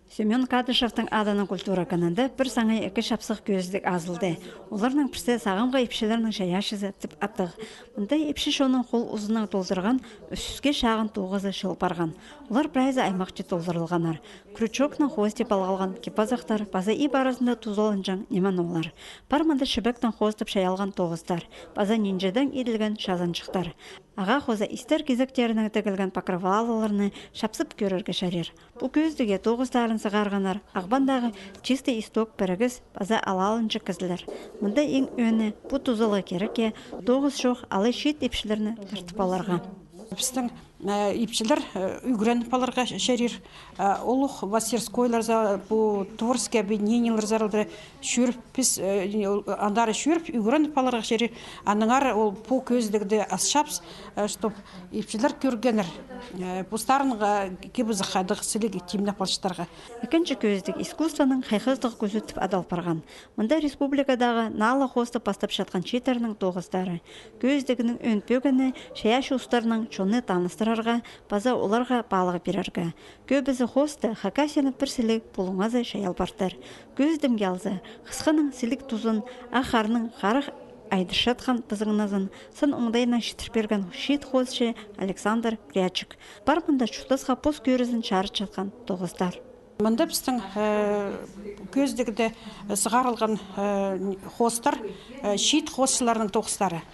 Семен Кадышевтың аданы культура канында бір саңай екі шапсық көздік азылды. Оларның бірсе сағымға епшелерінің шаяшызы тіп аттық. Мұнда епші шоның қол ұзынан толдырған, үсіске шағын тоғызы шылпарған. Олар бірайзы аймақчы толдырылғанар. Крючокның хосте балғалған кепазақтар, база и барасында тузолынжан неман олар. Парманда шыбектің хостып шаялған тоғыздар, база нинжадан еділген шазаншықтар. Аға хоза истер кезектерінің тігілген покрывалаларыны шапсып көрерге шарер. Бұл көздіге тоғыздарын сығарғанар, ағбандағы чисті исток бірігіз база алалыншы кізілер. Мұнда ең өні бұл тұзылы кереке тоғыз шоқ алы шет епшілеріні тартып аларға. Біздің епшілер үйгірен паларға шәрер, олық Васерскойлар бұл творские объединениялар зарылды шүріп, біз андары шүріп, үйгірен паларға шәрер, аныңар ол бұл көздігді асшапс, чтоб епшілер көргенер, бұстарынға кебізі қадық сілігі теміне палшықтарға. Екінші көздік искусствоның қайқыздығы көзітіп адал парған. Мұнда республикадағы налы қосты бастап шатқан шетерінің тоғыздары. Көздігінің өнпөгіні шаяш ұстарының чоны таныстырарға, база оларға балығы берерге. Көбізі хосты хакасияны бір сілік бұлыңазы шаял бартыр. Көздімге алзы, қысқының сілік тұзын, ақарының қарық айдыршатқан бізіңназын сын оңдайынан шетірперген шет хосшы Александр Крячик. Бар мұнда чұқтасқа пос көрізін шарыт жатқан тоғыздар. Мұнда біздің көздігіде сығарылған хостар, шет хостыларының тоғыздары.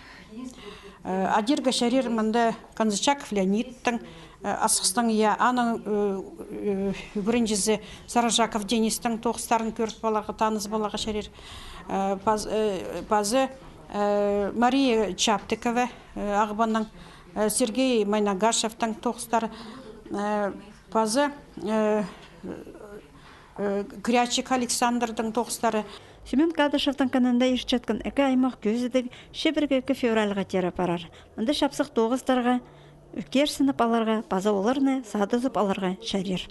Адерга шарир мында Канзачаков Леонидтың асықстың аның үгірінжізі Саражаков Денистің тоғыстарын көріп балаға, таныз балаға шарир. Базы Мария Чаптыкова ағыбанның, Сергей Майнагашевтың тоғыстары. Базы Крячик Александрдың тоғыстары. Семен Кадышевтың канында ешчеткін әкі аймақ көзідік шебіргі 2 февральға тері парар. Мұнда шапсық тоғыздарға, үкер сынып аларға, база оларыны садызып аларға шәрер.